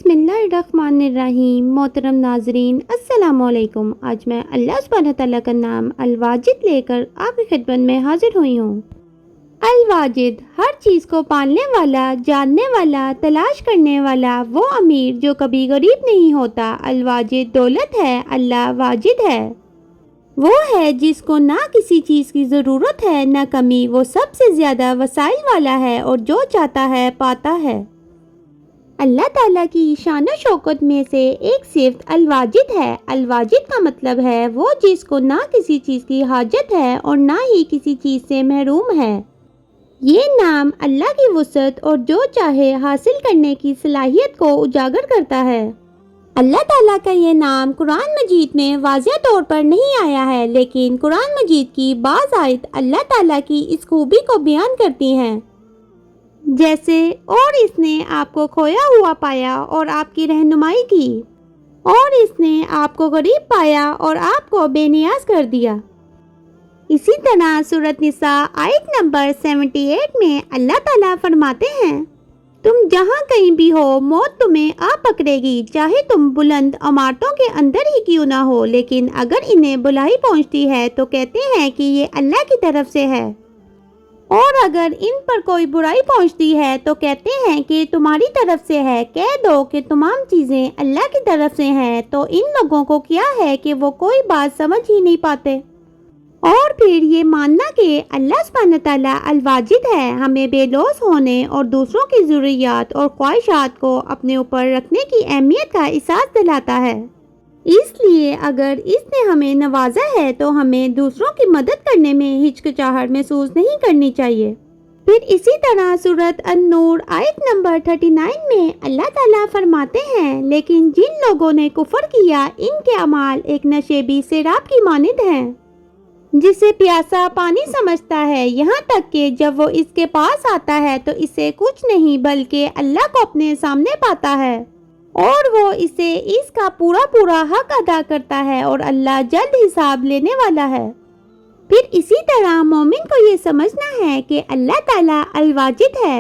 बिस्मिल्लाहिर्रहमानिर्रहीम। मोहतरम नाजरीन, अस्सलाम वालेकुम। आज मैं अल्लाह सुब्हानहू तआला का नाम अल-वाजिद लेकर आपकी खिदमत में हाजिर हुई हूँ। अल-वाजिद, हर चीज़ को पालने वाला, जानने वाला, तलाश करने वाला, वो अमीर जो कभी गरीब नहीं होता। अल-वाजिद दौलत है, अल्लाह वाजिद है। वो है जिसको ना किसी चीज़ की ज़रूरत है ना कमी। वो सबसे ज़्यादा वसाइल वाला है और जो चाहता है पाता है। अल्लाह ताला की शान और शौकत में से एक सिफ्त अल-वाजिद है। अल-वाजिद का मतलब है वो जिसको ना किसी चीज़ की हाजत है और ना ही किसी चीज़ से महरूम है। ये नाम अल्लाह की वुसअत और जो चाहे हासिल करने की सलाहियत को उजागर करता है। अल्लाह ताला का ये नाम कुरान मजीद में वाज़ेह तौर पर नहीं आया है, लेकिन कुरान मजीद की बाज़ आयत अल्लाह ताला की इस खूबी को बयान करती हैं, जैसे और इसने आपको खोया हुआ पाया और आपकी रहनुमाई की, और इसने आपको गरीब पाया और आपको बेनियाज कर दिया। इसी तरह सूरत निसा आयत नंबर 78 में अल्लाह ताला फरमाते हैं, तुम जहाँ कहीं भी हो मौत तुम्हें आ पकड़ेगी, चाहे तुम बुलंद इमारतों के अंदर ही क्यों ना हो। लेकिन अगर इन्हें बुलाई पहुँचती है तो कहते हैं कि ये अल्लाह की तरफ से है, और अगर इन पर कोई बुराई पहुंचती है तो कहते हैं कि तुम्हारी तरफ से है। कह दो कि तमाम चीज़ें अल्लाह की तरफ से हैं। तो इन लोगों को क्या है कि वो कोई बात समझ ही नहीं पाते। और फिर ये मानना कि अल्लाह सुब्हानहू तआला अल-वाजिद है हमें बेलौस होने और दूसरों की ज़रूरियात और ख्वाहिशात को अपने ऊपर रखने की अहमियत का एहसास दिलाता है। इसलिए अगर इसने हमें नवाजा है तो हमें दूसरों की मदद करने में हिचकिचाहट महसूस नहीं करनी चाहिए। फिर इसी तरह सूरत अन-नूर आयत नंबर 39 में अल्लाह ताला फरमाते हैं, लेकिन जिन लोगों ने कुफर किया इनके अमाल एक नशेबी शराब की मानिंद हैं, जिसे प्यासा पानी समझता है, यहाँ तक कि जब वो इसके पास आता है तो इसे कुछ नहीं बल्कि अल्लाह को अपने सामने पाता है, और वो इसे इसका पूरा हक अदा करता है, और अल्लाह जल्द हिसाब लेने वाला है। फिर इसी तरह मोमिन को ये समझना है कि अल्लाह ताला अल-वाजिद है।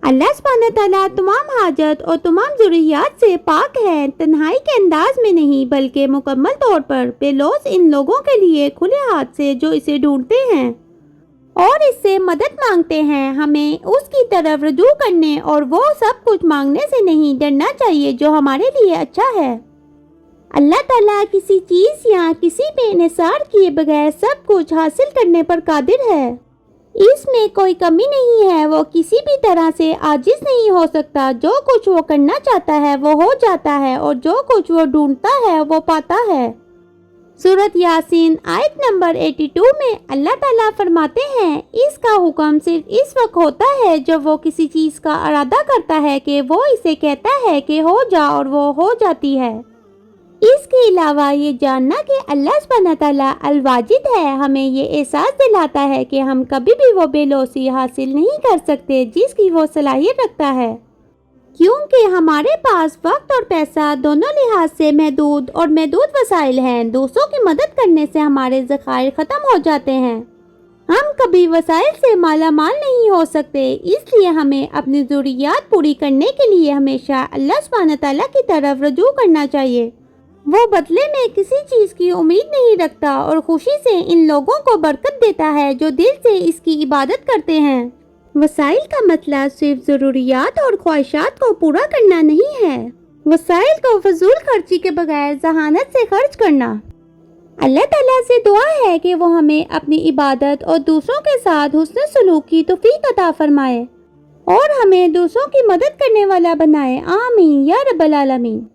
अल्लाह सुब्हानहू तआला तमाम हाजत और तमाम ज़रूरियात से पाक है, तन्हाई के अंदाज में नहीं बल्कि मुकम्मल तौर पर बेलौस इन लोगों के लिए खुले हाथ से जो इसे ढूंढते हैं और इससे मदद मांगते हैं। हमें उसकी तरफ रुजू करने और वो सब कुछ मांगने से नहीं डरना चाहिए जो हमारे लिए अच्छा है। अल्लाह ताला किसी चीज़ या किसी पे इन्हिसार किए बगैर सब कुछ हासिल करने पर कादिर है। इसमें कोई कमी नहीं है। वो किसी भी तरह से आजिज नहीं हो सकता। जो कुछ वो करना चाहता है वो हो जाता है, और जो कुछ वो ढूंढता है वो पाता है। सूरत यासीन आयत नंबर 82 में अल्लाह ताला फरमाते हैं, इसका हुक्म सिर्फ इस वक्त होता है जब वो किसी चीज़ का इरादा करता है कि वो इसे कहता है कि हो जा, और वो हो जाती है। इसके अलावा ये जानना कि अल्लाह सुब्हानहू तआला अल-वाजिद है हमें ये एहसास दिलाता है कि हम कभी भी वो बेलौसी हासिल नहीं कर सकते जिसकी वो सलाहियत रखता है, क्योंकि हमारे पास वक्त और पैसा दोनों लिहाज से महदूद वसाइल हैं। दूसरों की मदद करने से हमारे ज़खायर ख़त्म हो जाते हैं। हम कभी वसाइल से माला माल नहीं हो सकते। इसलिए हमें अपनी ज़रूरियात पूरी करने के लिए हमेशा अल्लाह सुब्हानहू तआला की तरफ रुजू करना चाहिए। वो बदले में किसी चीज़ की उम्मीद नहीं रखता और खुशी से इन लोगों को बरकत देता है जो दिल से इसकी इबादत करते हैं। वसाइल का मतलब सिर्फ ज़रूरियात और ख्वाहिशात को पूरा करना नहीं है। वसाइल को फजूल खर्ची के बगैर जहानत से खर्च करना। अल्लाह ताला से दुआ है कि वो हमें अपनी इबादत और दूसरों के साथ हुस्न सलूक की तौफीक अता फरमाए और हमें दूसरों की मदद करने वाला बनाए। आमीन या रब्बल आलमीन।